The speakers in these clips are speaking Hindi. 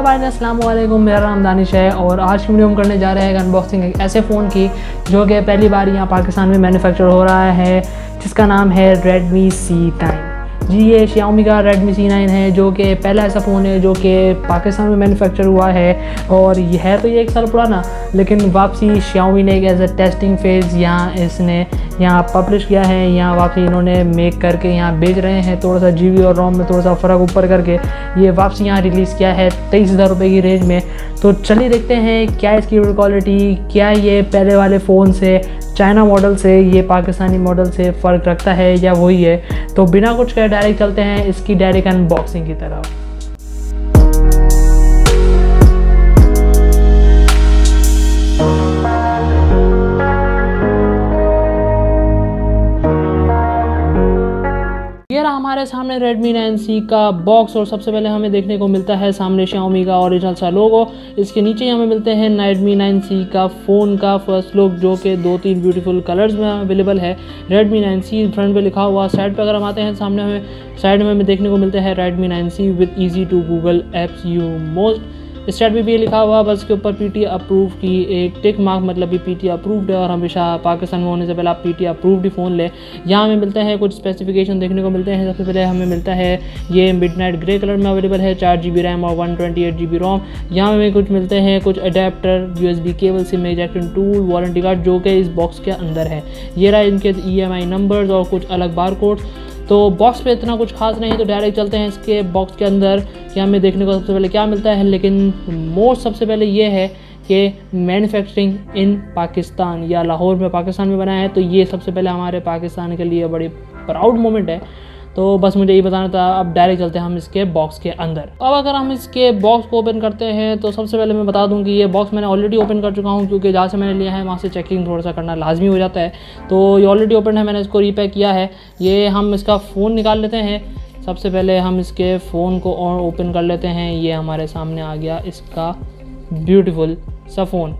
हेलो भाई, अस्सलाम वालेकुम। मेरा नाम दानिश है और आज की वीडियो हम करने जा रहे हैं अनबॉक्सिंग एक ऐसे फ़ोन की जो कि पहली बार यहाँ पाकिस्तान में मैन्युफैक्चर हो रहा है, जिसका नाम है Redmi C9। जी, ये Xiaomi का Redmi C9 है जो कि पहला ऐसा फ़ोन है जो कि पाकिस्तान में मैन्युफैक्चर हुआ है। और ये है तो ये 1 साल पुराना, लेकिन वापसी Xiaomi ने एक एज अ टेस्टिंग फेज़ यहाँ पब्लिश किया है। यहाँ वापसी इन्होंने मेक करके यहाँ बेच रहे हैं। थोड़ा सा GB और रोम में थोड़ा सा फ़र्क ऊपर करके ये वापसी यहाँ रिलीज़ किया है 23,000 रुपये की रेंज में। तो चलिए देखते हैं क्या इसकी बिल्ड क्वालिटी, क्या ये पहले वाले फ़ोन से, चाइना मॉडल से, ये पाकिस्तानी मॉडल से फ़र्क रखता है या वही है। तो बिना कुछ कहे डायरेक्ट चलते हैं इसकी डायरेक्ट अनबॉक्सिंग की तरफ। ये रहा हमारे सामने Redmi 9C का बॉक्स और सबसे पहले हमें देखने को मिलता है सामने Xiaomi का ओरिजिनल सा लोगो। इसके नीचे हमें मिलते हैं Redmi 9C का फ़ोन का फर्स्ट लुक जो कि 2-3 ब्यूटीफुल कलर्स में अवेलेबल है। Redmi 9C फ्रंट पे लिखा हुआ। साइड पे अगर हम आते हैं सामने साइड में हमें देखने को मिलता है Redmi 9C with easy to Google apps you most. Start भी लिखा हुआ, बस के ऊपर PT अप्रूव की एक टिक मार्क, मतलब भी PT अप्रूव्ड है और हमेशा पाकिस्तान में होने से पहले आप PT अप्रूव्ड ही फ़ोन लें। यहाँ हमें मिलता है कुछ स्पेसिफिकेशन देखने को मिलते हैं। सबसे पहले हमें मिलता है ये मिडनाइट ग्रे कलर में अवेलेबल है, 4 GB रैम और 128 GB रोम। यहाँ हमें कुछ मिलते हैं कुछ adapter, USB cable, SIM ejection tool, warranty card जो कि इस बॉक्स के अंदर है। ये रहा इनके EMI नंबर्स और कुछ अलग बार कोड्स। तो बॉक्स पे इतना कुछ खास नहीं, तो डायरेक्ट चलते हैं इसके बॉक्स के अंदर कि हमें देखने को सबसे पहले क्या मिलता है। लेकिन मोस्ट सबसे पहले ये है कि मैन्युफैक्चरिंग इन पाकिस्तान या लाहौर में पाकिस्तान में बना है। तो ये सबसे पहले हमारे पाकिस्तान के लिए बड़ी प्राउड मोमेंट है। तो बस मुझे यही बताना था। अब डायरेक्ट चलते हैं हम इसके बॉक्स के अंदर। अब अगर हम इसके बॉक्स को ओपन करते हैं तो सबसे पहले मैं बता दूं कि ये बॉक्स मैंने ऑलरेडी ओपन कर चुका हूं, क्योंकि जहाँ से मैंने लिया है वहाँ से चेकिंग थोड़ा सा करना लाजमी हो जाता है। तो ये ऑलरेडी ओपन है, मैंने इसको रीपैक किया है। ये हम इसका फ़ोन निकाल लेते हैं। सबसे पहले हम इसके फ़ोन को और ओपन कर लेते हैं। ये हमारे सामने आ गया इसका ब्यूटीफुल सा फ़ोन,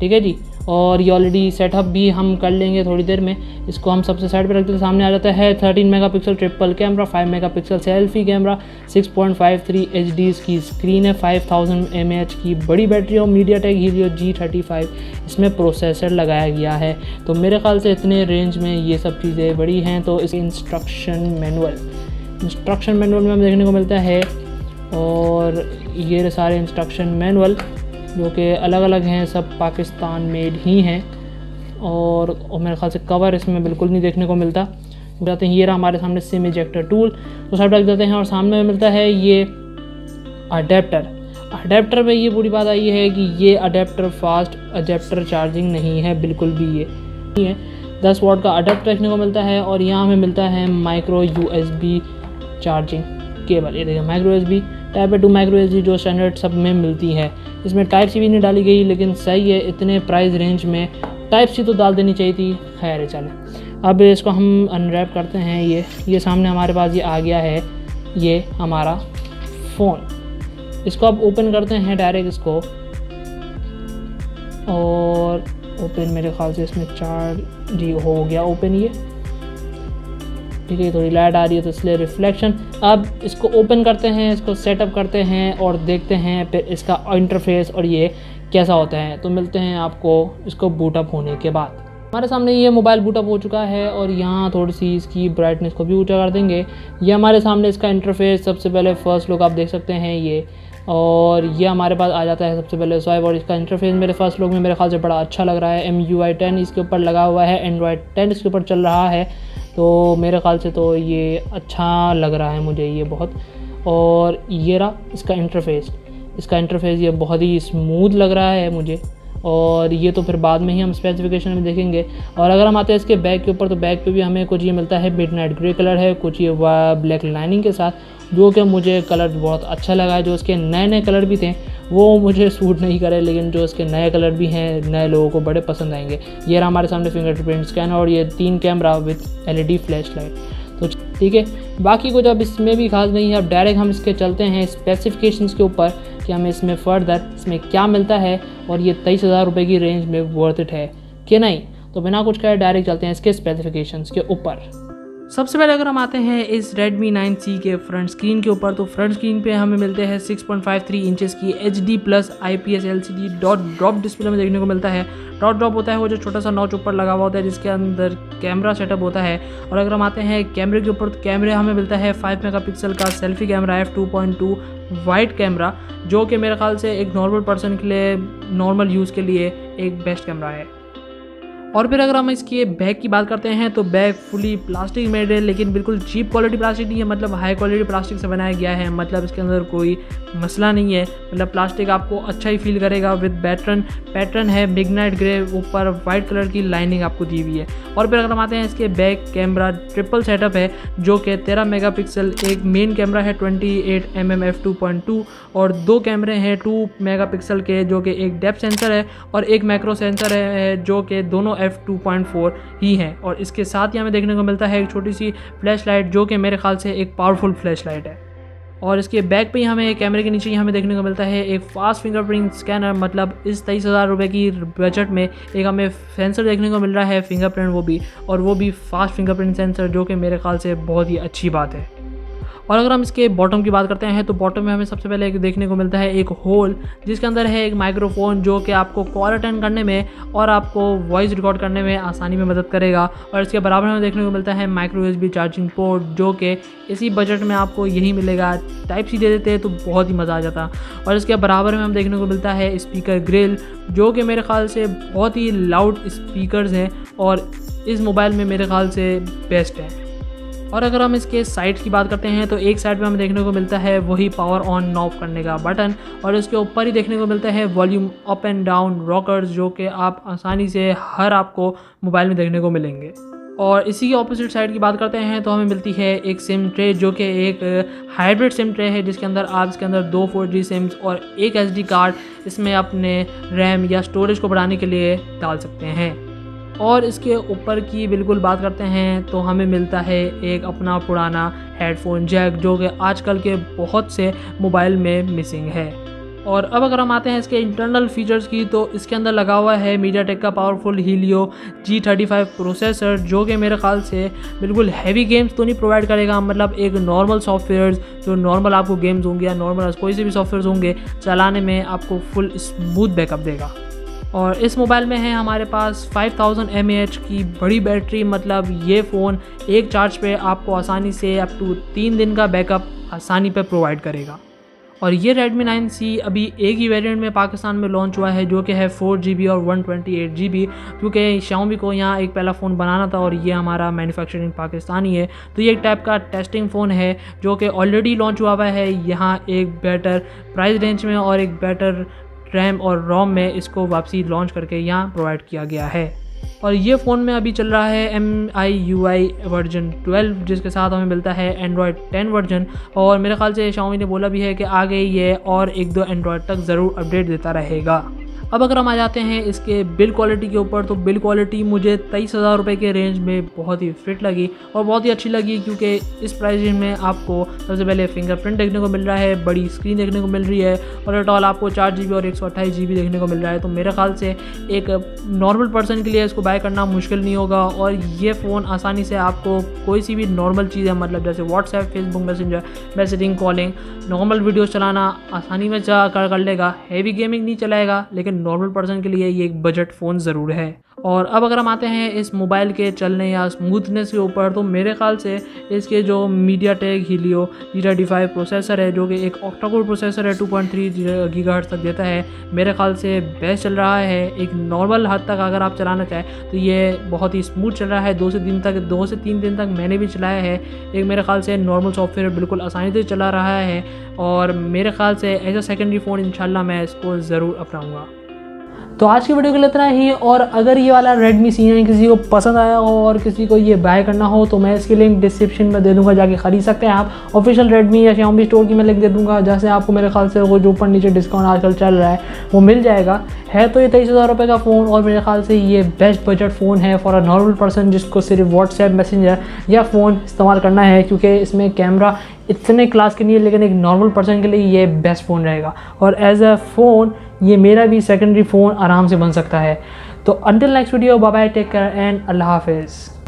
ठीक है जी। और ये ऑलरेडी सेटअप भी हम कर लेंगे थोड़ी देर में। इसको हम सबसे साइड पे रखते हैं। सामने आ जाता है 13 megapixel triple camera, 5 megapixel selfie camera, 6.53 HD इसकी स्क्रीन है, 5000 mAh की बड़ी बैटरी और MediaTek Helio G35 इसमें प्रोसेसर लगाया गया है। तो मेरे ख्याल से इतने रेंज में ये सब चीज़ें बड़ी हैं। तो इस इंस्ट्रक्शन मैनुअल में हमें देखने को मिलता है, और ये सारे इंस्ट्रक्शन मैनुअल जो कि अलग अलग हैं, सब पाकिस्तान मेड ही हैं। और मेरे ख्याल से कवर इसमें बिल्कुल नहीं देखने को मिलता। जाते हैं, ये रहा हमारे सामने सिम इजेक्टर टूल, तो सब रख देते हैं। और सामने में मिलता है ये अडेप्टर में ये बुरी बात आई है कि ये अडेप्टर फास्ट अडेप्टर चार्जिंग नहीं है, बिल्कुल भी ये नहीं है। 10 वाट का अडेप्टर देखने को मिलता है। और यहाँ हमें मिलता है माइक्रो USB चार्जिंग केबल। ये देखिए micro USB type 2 micro USB जो स्टैंडर्ड सब में मिलती है। इसमें टाइप C भी नहीं डाली गई, लेकिन सही है, इतने प्राइस रेंज में टाइप C तो डाल देनी चाहिए थी। खैर चले, अब इसको हम अनरैप करते हैं। ये सामने हमारे पास ये आ गया है, ये हमारा फ़ोन। इसको अब ओपन करते हैं डायरेक्ट इसको, और ओपन मेरे ख्याल से इसमें 4G हो गया ओपन ये, ठीक है। थोड़ी लाइट आ रही है तो इसलिए रिफ्लेक्शन। अब इसको ओपन करते हैं, इसको सेटअप करते हैं और देखते हैं फिर इसका इंटरफेस और ये कैसा होता है। तो मिलते हैं आपको इसको बूटअप होने के बाद। हमारे सामने ये मोबाइल बूटअप हो चुका है और यहाँ थोड़ी सी इसकी ब्राइटनेस को भी ऊँचा कर देंगे। ये हमारे सामने इसका इंटरफेस सबसे पहले फर्स्ट लुक आप देख सकते हैं ये, और ये हमारे पास आ जाता है सबसे पहले स्वाइप। और इसका इंटरफेस मेरे फर्स्ट लुक में मेरे ख्याल से बड़ा अच्छा लग रहा है। MIUI 10 इसके ऊपर लगा हुआ है, Android 10 इसके ऊपर चल रहा है। तो मेरे ख़्याल से तो ये अच्छा लग रहा है मुझे ये बहुत। और ये रहा इसका इंटरफेस ये बहुत ही स्मूथ लग रहा है मुझे। और ये तो फिर बाद में ही हम स्पेसिफिकेशन में देखेंगे। और अगर हम आते हैं इसके बैक के ऊपर, तो बैक पे भी हमें कुछ ये मिलता है मिडनाइट ग्रे कलर है, कुछ ये ब्लैक लाइनिंग के साथ, जो कि मुझे कलर बहुत अच्छा लगा है। जो इसके नए कलर भी थे वो मुझे सूट नहीं करे, लेकिन जो इसके नए कलर भी हैं नए लोगों को बड़े पसंद आएंगे। ये रहा हमारे सामने फिंगरप्रिंट स्कैनर और ये 3 camera with LED flash light. तो ठीक है, बाकी कुछ अब इसमें भी खास नहीं है। अब डायरेक्ट हम इसके चलते हैं स्पेसिफिकेशंस के ऊपर कि हमें इसमें फर्दर इसमें क्या मिलता है और ये 23,000 रुपये की रेंज में वर्थ इट है कि नहीं। तो बिना कुछ कहे डायरेक्ट चलते हैं इसके स्पेसिफिकेशंस के ऊपर। सबसे पहले अगर हम आते हैं इस Redmi 9C के फ्रंट स्क्रीन के ऊपर, तो फ्रंट स्क्रीन पे हमें मिलते हैं 6.53 इंचेस की HD+ IPS LCD dot drop display में देखने को मिलता है। डॉट ड्रॉप होता है वो जो छोटा सा नॉच ऊपर लगा हुआ होता है जिसके अंदर कैमरा सेटअप होता है। और अगर हम आते हैं कैमरे के ऊपर, तो कैमरे हमें मिलता है 5 मेगापिक्सल का selfie camera f2.2 wide camera, जो कि मेरे ख्याल से एक नॉर्मल पर्सन के लिए, नॉर्मल यूज़ के लिए एक बेस्ट कैमरा है। और फिर अगर हम इसके बैग की बात करते हैं तो बैग फुली प्लास्टिक मेड है, लेकिन बिल्कुल चीप क्वालिटी प्लास्टिक नहीं है, मतलब हाई क्वालिटी प्लास्टिक से बनाया गया है। मतलब इसके अंदर कोई मसला नहीं है, मतलब प्लास्टिक आपको अच्छा ही फील करेगा। विद पैटर्न है मिडनाइट ग्रे, ऊपर वाइट कलर की लाइनिंग आपको दी हुई है। और फिर अगर हम आते हैं इसके बैक कैमरा, ट्रिपल सेटअप है जो कि 13 मेगापिक्सल, एक मेन कैमरा है 28mm f2.2 और 2 कैमरे हैं 2 मेगापिक्सल के, जो कि एक डेप्थ सेंसर है और एक मैक्रो सेंसर है, जो कि दोनों f2.4 ही हैं। और इसके साथ ही हमें देखने को मिलता है एक छोटी सी फ्लैश लाइट, जो कि मेरे ख्याल से एक पावरफुल फ्लैश लाइट है। और इसके बैक पे ही हमें कैमरे के नीचे ही हमें देखने को मिलता है एक फास्ट फिंगरप्रिंट स्कैनर। मतलब इस 23,000 रुपये की बजट में एक हमें सेंसर देखने को मिल रहा है फिंगरप्रिंट, वो भी फास्ट फिंगरप्रिंट सेंसर, जो कि मेरे ख्याल से बहुत ही अच्छी बात है। और अगर हम इसके बॉटम की बात करते हैं तो बॉटम में हमें सबसे पहले एक देखने को मिलता है एक होल, जिसके अंदर है एक माइक्रोफोन, जो कि आपको कॉल अटेंड करने में और आपको वॉइस रिकॉर्ड करने में आसानी में मदद करेगा। और इसके बराबर में देखने को मिलता है माइक्रो USB चार्जिंग पोर्ट, जो कि इसी बजट में आपको यही मिलेगा। टाइप सी दे देते हैं तो बहुत ही मज़ा आ जाता। और इसके बराबर में हम देखने को मिलता है स्पीकर ग्रिल, जो कि मेरे ख्याल से बहुत ही लाउड स्पीकर्स हैं और इस मोबाइल में मेरे ख्याल से बेस्ट है। और अगर हम इसके साइड की बात करते हैं तो एक साइड पे हमें देखने को मिलता है वही पावर ऑन ऑफ करने का बटन, और इसके ऊपर ही देखने को मिलता है volume up and down rockers, जो कि आप आसानी से हर आपको मोबाइल में देखने को मिलेंगे। और इसी की ऑपोजिट साइड की बात करते हैं तो हमें मिलती है एक सिम ट्रे, जो कि एक हाइब्रिड सिम ट्रे है, जिसके अंदर आप इसके अंदर 2 4G सिम्स और एक SD कार्ड इसमें अपने रैम या स्टोरेज को बढ़ाने के लिए डाल सकते हैं। और इसके ऊपर की बिल्कुल बात करते हैं तो हमें मिलता है एक अपना पुराना हेडफोन जैक, जो कि आजकल के बहुत से मोबाइल में मिसिंग है। और अब अगर हम आते हैं इसके इंटरनल फीचर्स की, तो इसके अंदर लगा हुआ है मीडियाटेक का पावरफुल हीलियो G35 प्रोसेसर, जो कि मेरे ख्याल से बिल्कुल हैवी गेम्स तो नहीं प्रोवाइड करेगा। मतलब एक नॉर्मल सॉफ्टवेयर्स, जो नॉर्मल आपको गेम्स होंगे या नॉर्मल कोई से भी सॉफ्टवेयर्स होंगे चलाने में, आपको फुल स्मूथ बैकअप देगा। और इस मोबाइल में है हमारे पास 5000 mAh की बड़ी बैटरी। मतलब ये फ़ोन एक चार्ज पे आपको आसानी से अप टू 3 दिन का बैकअप आसानी पे प्रोवाइड करेगा। और ये Redmi 9C अभी एक ही वेरिएंट में पाकिस्तान में लॉन्च हुआ है, जो कि है 4GB और 128GB, क्योंकि Xiaomi को यहाँ एक पहला फ़ोन बनाना था और ये हमारा मैन्युफैक्चरिंग पाकिस्तानी है। तो ये एक टाइप का टेस्टिंग फ़ोन है जो कि ऑलरेडी लॉन्च हुआ हुआ है यहाँ एक बेटर प्राइस रेंज में और एक बेटर रैम और रोम में इसको वापसी लॉन्च करके यहाँ प्रोवाइड किया गया है। और ये फ़ोन में अभी चल रहा है MIUI वर्जन 12, जिसके साथ हमें मिलता है Android 10 वर्जन। और मेरे ख्याल से Xiaomi ने बोला भी है कि आगे ये और 1-2 एंड्रॉयड तक ज़रूर अपडेट देता रहेगा। अब अगर हम आ जाते हैं इसके बिल क्वालिटी के ऊपर, तो बिल क्वालिटी मुझे 23,000 रुपये के रेंज में बहुत ही फिट लगी और बहुत ही अच्छी लगी, क्योंकि इस प्राइस रेंज में आपको सबसे पहले फिंगरप्रिंट देखने को मिल रहा है, बड़ी स्क्रीन देखने को मिल रही है और टॉल आपको 4GB और 128GB देखने को मिल रहा है। तो मेरे ख्याल से एक नॉर्मल पर्सन के लिए इसको बाय करना मुश्किल नहीं होगा। और ये फ़ोन आसानी से आपको कोई सी भी नॉर्मल चीज़ है, मतलब जैसे WhatsApp, Facebook messenger, messaging, calling, normal videos चलाना आसानी में कर लेगा। हैवी गेमिंग नहीं चलाएगा, लेकिन नॉर्मल पर्सन के लिए ये एक बजट फ़ोन ज़रूर है। और अब अगर हम आते हैं इस मोबाइल के चलने या स्मूथनेस के ऊपर, तो मेरे ख्याल से इसके जो मीडियाटेक हीलियो G35 प्रोसेसर है, जो कि एक ऑक्टा-कोर प्रोसेसर है, 2.3 GHz तक देता है, मेरे ख्याल से बेस्ट चल रहा है। एक नॉर्मल हद तक अगर आप चलाना चाहें तो ये बहुत ही स्मूथ चल रहा है। 2 से 3 दिन तक मैंने भी चलाया है। एक मेरे ख्याल से नॉर्मल सॉफ्टवेयर बिल्कुल आसानी से चला रहा है और मेरे ख्याल से एज अ सेकेंडरी फ़ोन इंशाल्लाह मैं इसको ज़रूर अपनाऊँगा। तो आज की वीडियो के लिए इतना ही। और अगर ये वाला Redmi C9 किसी को पसंद आया हो और किसी को ये बाय करना हो, तो मैं इसकी लिंक डिस्क्रिप्शन में दे दूंगा, जाके ख़रीद सकते हैं आप। ऑफिशियल Redmi या Xiaomi स्टोर की मैं लिंक दे दूंगा, जैसे आपको मेरे ख्याल से वो जो ऊपर नीचे डिस्काउंट आजकल चल रहा है वो मिल जाएगा। है तो ये 23,000 रुपये का फ़ोन और मेरे ख्याल से ये बेस्ट बजट फ़ोन है फॉर अ नॉर्मल पर्सन जिसको सिर्फ व्हाट्सएप, मैसेंजर या फ़ोन इस्तेमाल करना है, क्योंकि इसमें कैमरा इतने क्लास के नहीं है, लेकिन एक नॉर्मल पर्सन के लिए ये बेस्ट फ़ोन रहेगा। और एज अ फ़ोन ये मेरा भी सेकेंडरी फ़ोन आराम से बन सकता है। तो until next video, bye bye, take care and अल्लाह हाफिज़।